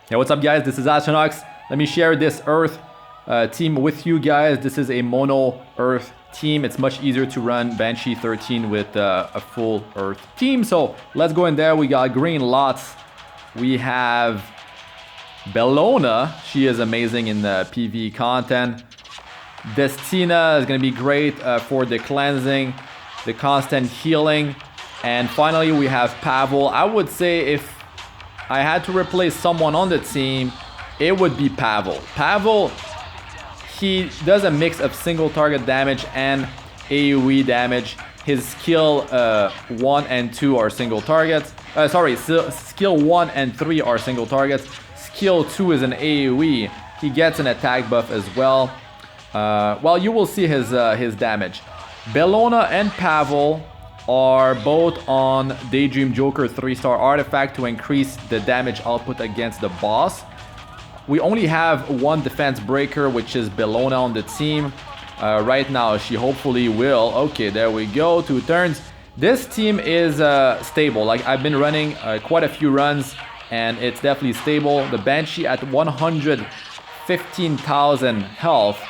Hey, what's up guys? This is Astranox. Let me share this Earth team with you guys. This is a mono Earth team. It's much easier to run Banshee 13 with a full Earth team. So let's go in there. We got green lots. We have Bellona. She is amazing in the PVE content. Destina is going to be great for the cleansing, the constant healing. And finally we have Pavel. I would say if I had to replace someone on the team, it would be Pavel. Pavel, he does a mix of single target damage and AoE damage. His skill 1 and 2 are single targets. Skill 1 and 3 are single targets. Skill 2 is an AoE. He gets an attack buff as well. Well, you will see his damage. Bellona and Pavel are both on Daydream Joker 3-star artifact to increase the damage output against the boss. We only have one defense breaker, which is Bellona on the team. Right now, she hopefully will. Okay, there we go. 2 turns. This team is stable. Like, I've been running quite a few runs, and it's definitely stable. The Banshee at 115,000 health.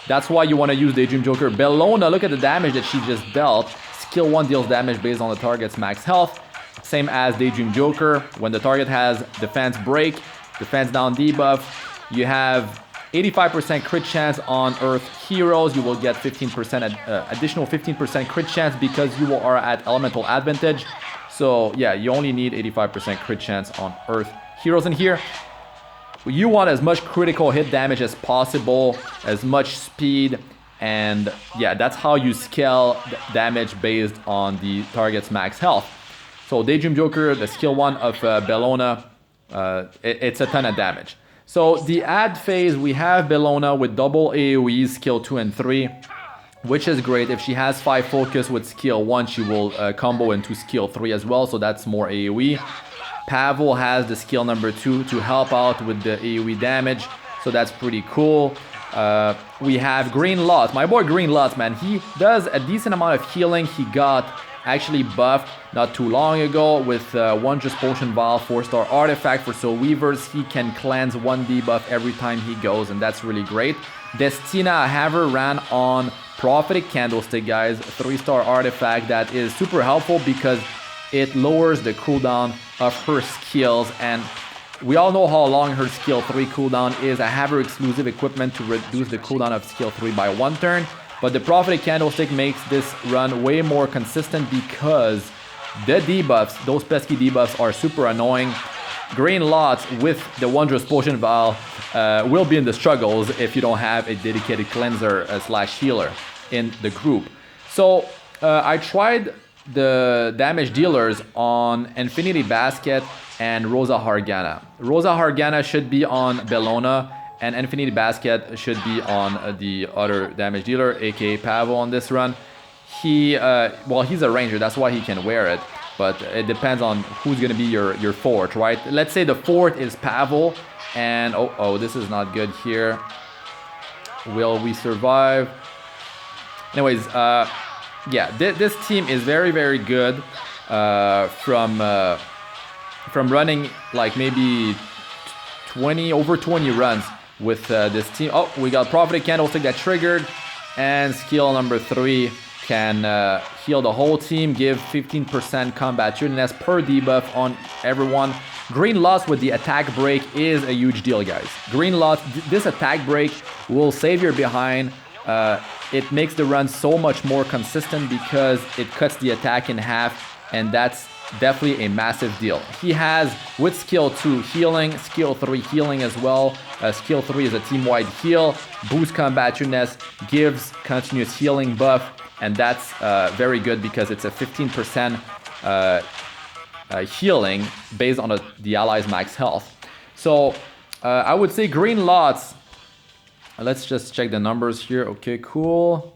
That's why you want to use Daydream Joker. Bellona, look at the damage that she just dealt. Skill 1 deals damage based on the target's max health. Same as Daydream Joker. When the target has defense break, defense down debuff, you have 85% crit chance on Earth heroes. You will get 15% additional 15% crit chance because you are at elemental advantage. So yeah, you only need 85% crit chance on Earth heroes in here. You want as much critical hit damage as possible, as much speed, and yeah, that's how you scale damage based on the target's max health. So Daydream Joker, the skill 1 of Bellona, it's a ton of damage. So the add phase, we have Bellona with double AoEs, skill 2 and 3, which is great. If she has 5 focus with skill 1, she will combo into skill 3 as well, so that's more AoE. Pavel has the skill number 2 to help out with the AoE damage, so that's pretty cool. We have Green Lots. My boy Green Lots, man, he does a decent amount of healing. He got actually buffed not too long ago with Wondrous Potion Vial 4-star artifact for Soul Weavers. He can cleanse 1 debuff every time he goes, and that's really great. Destina, I have her ran on Prophetic Candlestick, guys, 3-star artifact that is super helpful because it lowers the cooldown of her skills, and we all know how long her skill 3 cooldown is. I have her exclusive equipment to reduce the cooldown of skill 3 by 1 turn, but the Prophetic Candlestick makes this run way more consistent because the debuffs, those pesky debuffs, are super annoying. Green Lots with the Wondrous Potion Vial will be in the struggles if you don't have a dedicated cleanser slash healer in the group. So I tried the damage dealers on Infinity Basket and Rosa Hargana. Rosa Hargana should be on Bellona, and Infinity Basket should be on the other damage dealer, aka Pavel, on this run. Well, he's a ranger, that's why he can wear it, but it depends on who's gonna be your fourth, right? Let's say the fourth is Pavel, and oh, this is not good here. Will we survive? Anyways, yeah, this team is very, very good from running like maybe over 20 runs with this team. Oh, we got Prophetic Candlestick that triggered, and skill number 3 can heal the whole team, give 15% combat tunedness per debuff on everyone. Green Lots with the attack break is a huge deal, guys. Green Lots, this attack break will save your behind. It makes the run so much more consistent because it cuts the attack in half, and that's definitely a massive deal. He has, with skill 2, healing, skill 3 healing as well. Skill 3 is a team-wide heal, boosts combat tunedness, gives continuous healing buff, and that's very good because it's a 15% healing based on the ally's max health. So I would say Green Lots. Let's just check the numbers here. Okay, cool.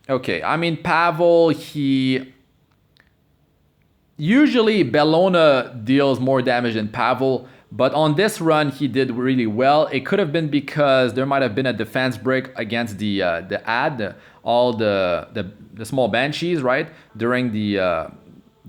Okay, I mean, Pavel, usually Bellona deals more damage than Pavel, but on this run, he did really well. It could have been because there might have been a defense break against all the small Banshees, right? During the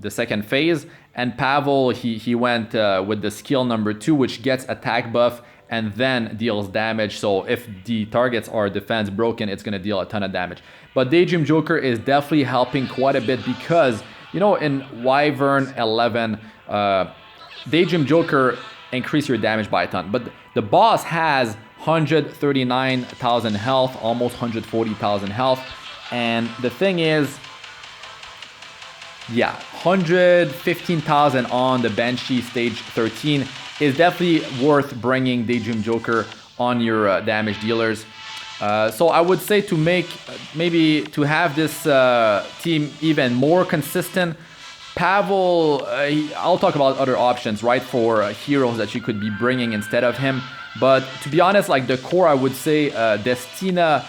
second phase. And Pavel, he went with the skill number 2, which gets attack buff and then deals damage. So if the targets are defense broken, it's going to deal a ton of damage. But Daydream Joker is definitely helping quite a bit because, you know, in Wyvern 11, Daydream Joker increase your damage by a ton. But the boss has 139,000 health, almost 140,000 health. And the thing is, yeah, 115,000 on the Banshee stage 13 is definitely worth bringing Daydream Joker on your damage dealers. So I would say to make, maybe to have this team even more consistent, Pavel, I'll talk about other options, right, for heroes that you could be bringing instead of him. But to be honest, like the core, I would say Destina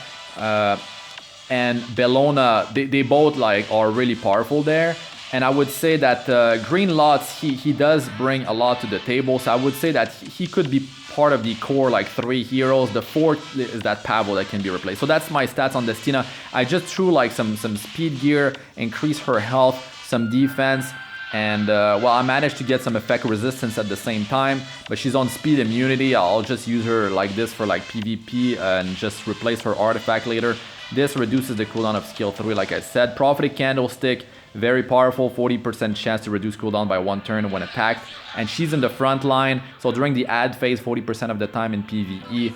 and Bellona, they both like are really powerful there. And I would say that Green Lots, he does bring a lot to the table. So I would say that he could be part of the core like 3 heroes. The 4th is that Pavel that can be replaced. So that's my stats on Destina. I just threw like some speed gear, increase her health, some defense, and well, I managed to get some effect resistance at the same time. But she's on speed immunity. I'll just use her like this for like PvP and just replace her artifact later. This reduces the cooldown of skill 3, like I said. Prophetic Candlestick, very powerful, 40% chance to reduce cooldown by 1 turn when attacked. And she's in the front line, so during the ad phase, 40% of the time in PvE,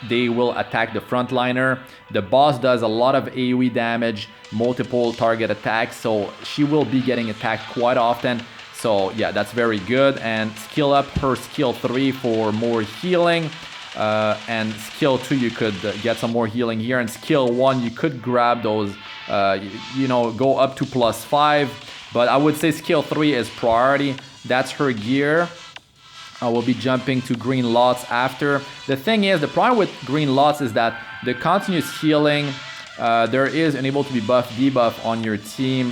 they will attack the frontliner. The boss does a lot of AoE damage, multiple target attacks, so she will be getting attacked quite often. So yeah, that's very good. And skill up her skill 3 for more healing. And skill 2, you could get some more healing here. And skill 1, you could grab those, you know, go up to +5. But I would say skill 3 is priority. That's her gear. I will be jumping to Green Lots after. The thing is, the problem with Green Lots is that the continuous healing, there is unable to be buff debuff on your team.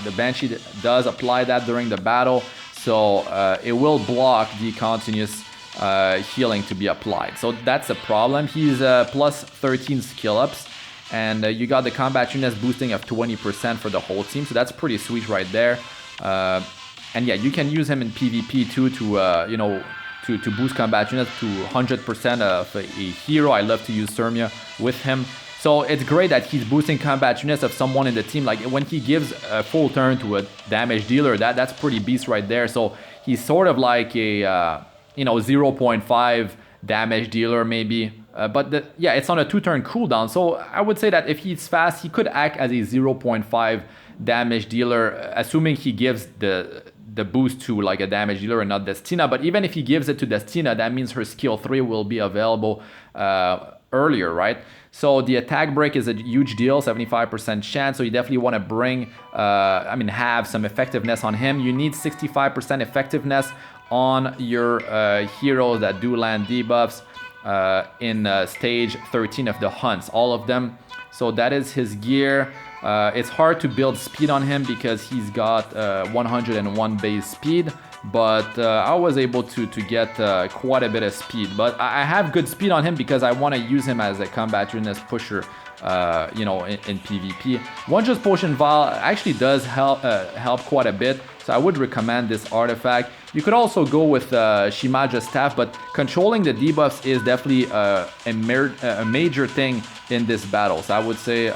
The Banshee does apply that during the battle. So it will block the continuous healing to be applied. So that's a problem. He's plus 13 skill ups, and you got the combat units boosting of 20% for the whole team. So that's pretty sweet right there. And yeah, you can use him in PvP too to you know, to boost combat units to 100% of a hero. I love to use Sermia with him. So it's great that he's boosting combat units of someone in the team. Like when he gives a full turn to a damage dealer, that's pretty beast right there. So he's sort of like a you know, 0.5 damage dealer maybe. But yeah, it's on a 2-turn cooldown. So I would say that if he's fast, he could act as a 0.5 damage dealer, assuming he gives the boost to like a damage dealer and not Destina. But even if he gives it to Destina, that means her skill 3 will be available earlier, right? So the attack break is a huge deal, 75% chance. So you definitely want to bring, I mean, have some effectiveness on him. You need 65% effectiveness on your heroes that do land debuffs in stage 13 of the hunts, all of them. So that is his gear. It's hard to build speed on him because he's got 101 base speed, but I was able to get quite a bit of speed. But I have good speed on him because I want to use him as a combat unit pusher, you know, in PvP. One Just Potion Vial actually does help quite a bit, so I would recommend this artifact. You could also go with Shimaja's Staff, but controlling the debuffs is definitely a major thing in this battle. So I would say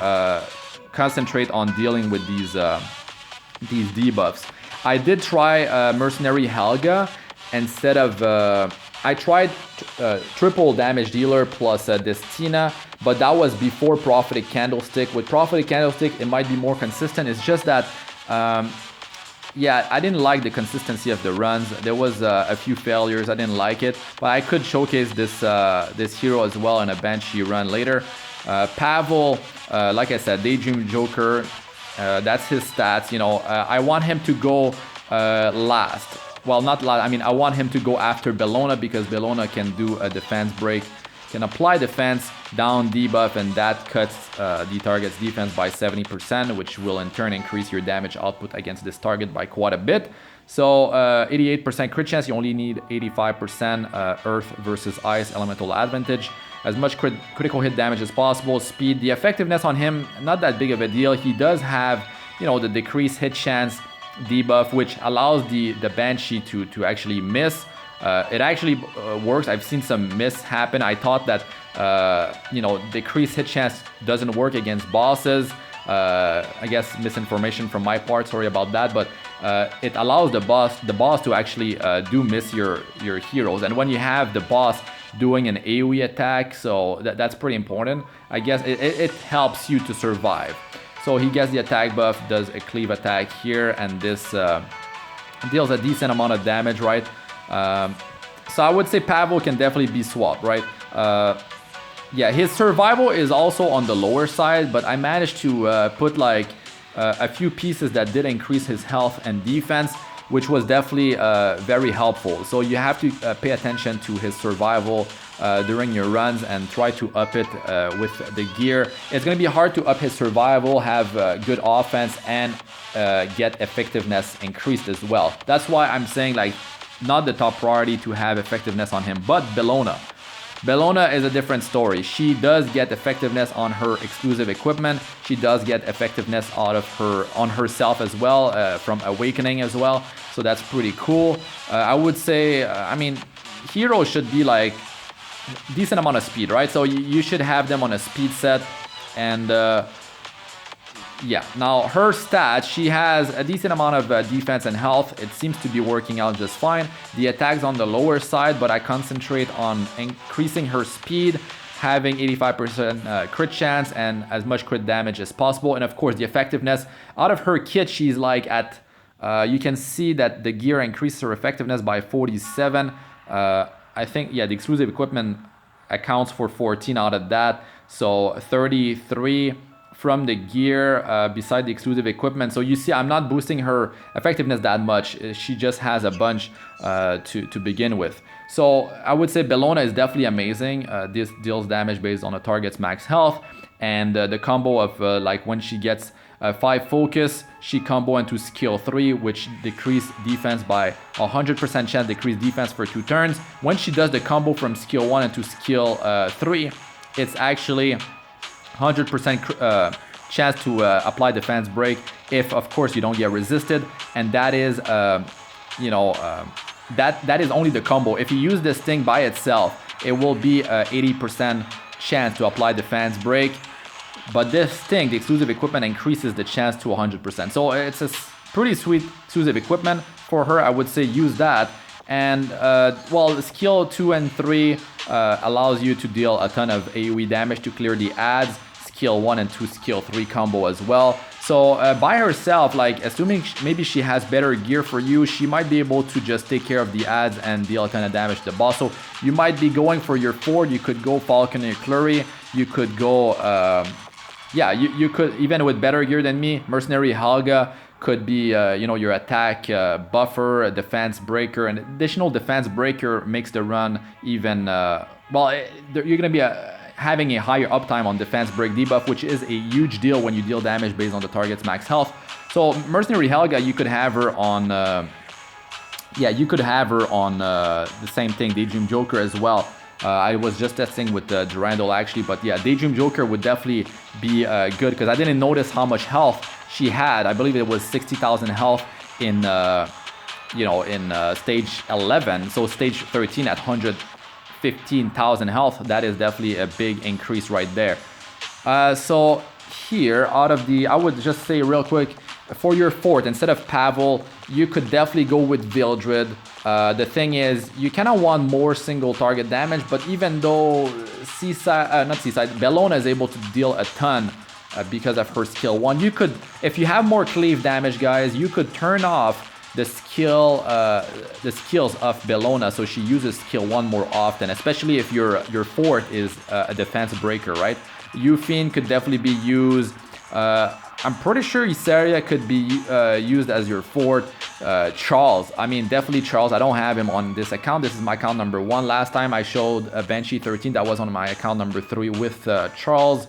concentrate on dealing with these debuffs. I did try Mercenary Helga instead of... I tried triple damage dealer plus Destina, but that was before Prophetic Candlestick. With Prophetic Candlestick, it might be more consistent. It's just that... yeah, I didn't like the consistency of the runs. There was a few failures. I didn't like it, but I could showcase this this hero as well in a Banshee run later. Pavel, like I said, Daydream Joker, that's his stats. You know, I want him to go last. Well, not last. I mean, I want him to go after Bellona because Bellona can do a defense break, can apply defense, down debuff, and that cuts the target's defense by 70%, which will in turn increase your damage output against this target by quite a bit. So 88% crit chance, you only need 85% Earth versus Ice elemental advantage. As much critical hit damage as possible. Speed, the effectiveness on him, not that big of a deal. He does have, you know, the decreased hit chance debuff, which allows the Banshee to actually miss. It actually works. I've seen some miss happen. I thought that decreased hit chance doesn't work against bosses. I guess misinformation from my part, sorry about that, but it allows the boss to actually do miss your heroes. And when you have the boss doing an AoE attack, so that's pretty important. I guess it helps you to survive. So he gets the attack buff, does a cleave attack here, and this deals a decent amount of damage, right? So I would say Pavel can definitely be swapped, right? Yeah, his survival is also on the lower side, but I managed to put like a few pieces that did increase his health and defense, which was definitely very helpful. So you have to pay attention to his survival during your runs and try to up it with the gear. It's going to be hard to up his survival, have good offense, and get effectiveness increased as well. That's why I'm saying like not the top priority to have effectiveness on him, but Bellona. Bellona is a different story. She does get effectiveness on her exclusive equipment. She does get effectiveness out of on herself as well, from Awakening as well. So that's pretty cool. I would say, I mean, heroes should be like decent amount of speed, right? So you should have them on a speed set. And yeah, now her stats, she has a decent amount of defense and health. It seems to be working out just fine. The attack's on the lower side, but I concentrate on increasing her speed, having 85% crit chance and as much crit damage as possible. And of course, the effectiveness out of her kit, she's like at, you can see that the gear increases her effectiveness by 47. I think, yeah, the exclusive equipment accounts for 14 out of that. So 33 from the gear beside the exclusive equipment. So you see, I'm not boosting her effectiveness that much. She just has a bunch to begin with. So I would say Bellona is definitely amazing. This deals damage based on a target's max health. And the combo of like when she gets 5 focus, she combo into skill 3, which decrease defense by 100% chance, decrease defense for 2 turns. When she does the combo from skill 1 into skill 3, it's actually 100% chance to apply defense break if, of course, you don't get resisted. And that is, that is only the combo. If you use this thing by itself, it will be 80% chance to apply defense break. But this thing, the exclusive equipment, increases the chance to 100%. So it's a pretty sweet exclusive equipment for her. I would say use that. And well, skill 2 and 3 allows you to deal a ton of AoE damage to clear the ads. Skill 1 and 2 skill 3 combo as well. So by herself, like assuming maybe she has better gear for you, she might be able to just take care of the ads and deal a ton of damage to the boss. So you might be going for your Ford. You could go Falconer Clury. You could go, yeah, you could, even with better gear than me, Mercenary Helga could be, your attack buffer, a defense breaker. An additional defense breaker makes the run even, you're going to be having a higher uptime on defense break debuff, which is a huge deal when you deal damage based on the target's max health. So Mercenary Helga, you could have her on, the same thing, Daydream Joker as well. I was just testing with Durandal actually, but yeah, Daydream Joker would definitely be good because I didn't notice how much health she had. I believe it was 60,000 health in, stage 11. So stage 13 at 115,000 health. That is definitely a big increase right there. So here, I would just say real quick, for your fort, instead of Pavel, you could definitely go with Vildred. The thing is, you kind of want more single target damage, but even though Bellona is able to deal a ton because of her skill 1, you could, if you have more cleave damage, guys, you could turn off the skills of Bellona, so she uses skill 1 more often, especially if your fort is a defense breaker, right? Euphine could definitely be used. I'm pretty sure Isaria could be used as your fort. Charles, I mean, definitely Charles. I don't have him on this account. This is my account number 1. Last time I showed Banshee 13. That was on my account number 3 with Charles.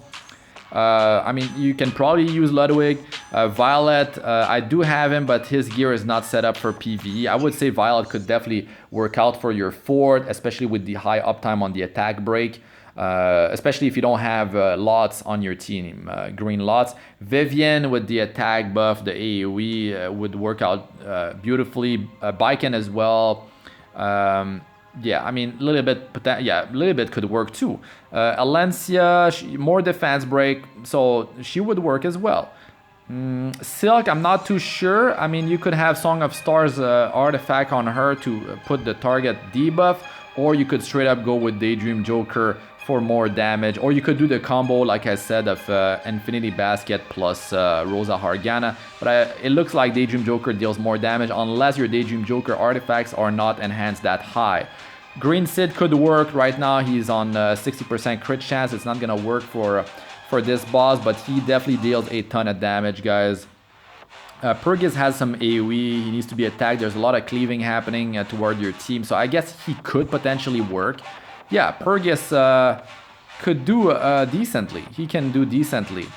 I mean, you can probably use Ludwig. Violet, I do have him, but his gear is not set up for PVE. I would say Violet could definitely work out for your fort, especially with the high uptime on the attack break. especially if you don't have lots on your team, green lots. Vivian with the attack buff, the AoE would work out beautifully. Baiken as well. Yeah, I mean, a little bit could work too. Alencia, more defense break, so she would work as well. Silk, I'm not too sure. I mean, you could have Song of Stars artifact on her to put the target debuff, or you could straight up go with Daydream Joker for more damage, or you could do the combo, like I said, of Infinity Basket plus Rosa Hargana. But it looks like Daydream Joker deals more damage unless your Daydream Joker artifacts are not enhanced that high. Green Sid could work. Right now he's on 60% crit chance. It's not gonna work for this boss, but he definitely deals a ton of damage, guys. Purgis has some AoE. He needs to be attacked. There's a lot of cleaving happening toward your team, so I guess he could potentially work. Yeah, Purgis could do decently. He can do decently.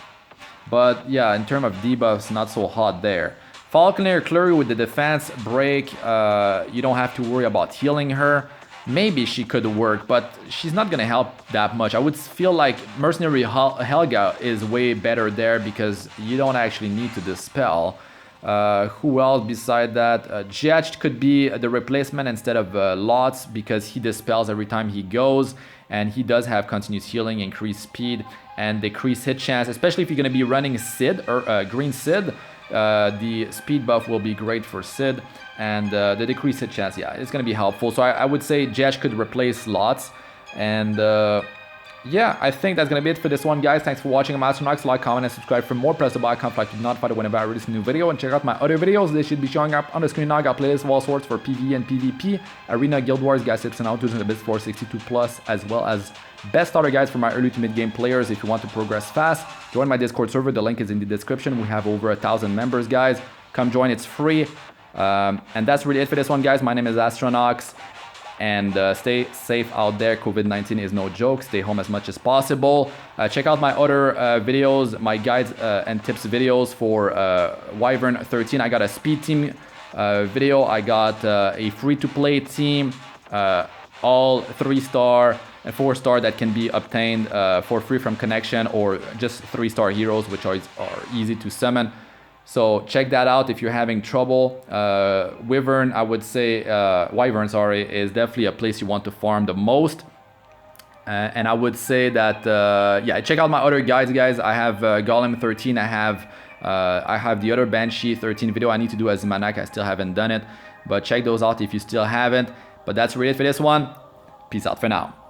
But yeah, in terms of debuffs, not so hot there. Falconer Clury with the defense break. You don't have to worry about healing her. Maybe she could work, but she's not going to help that much. I would feel like Mercenary Helga is way better there because you don't actually need to dispel. Who else beside that? Jetch could be the replacement instead of Lots because he dispels every time he goes, and he does have continuous healing, increased speed, and decreased hit chance, especially if you're going to be running Sid or Green Sid. The speed buff will be great for Sid, and the decreased hit chance, yeah, it's going to be helpful. So I would say Jetch could replace Lots, and yeah, I think that's going to be it for this one, guys. Thanks for watching. I'm Astranox. Like, comment, and subscribe for more. Press the bell icon to be notified whenever I release a new video. And check out my other videos. They should be showing up on the screen now. I got playlists of all sorts for PvE and PvP, Arena, Guild Wars, guys, tips and how-tos, and the best 462+, as well as best starter guides for my early to mid-game players if you want to progress fast. Join my Discord server. The link is in the description. We have over 1,000 members, guys. Come join. It's free. And that's really it for this one, guys. My name is Astranox. And stay safe out there. COVID-19 is no joke. Stay home as much as possible. Check out my other videos, my guides and tips videos for Wyvern 13. I got a speed team video. I got a free-to-play team, all 3-star and 4-star that can be obtained for free from Connection, or just 3-star heroes, which are easy to summon. So check that out if you're having trouble. Wyvern, I would say, Wyvern, sorry, is definitely a place you want to farm the most. And I would say that, yeah, check out my other guides, guys. I have Golem 13. I have the other Banshee 13 video I need to do as Manak. I still haven't done it. But check those out if you still haven't. But that's really it for this one. Peace out for now.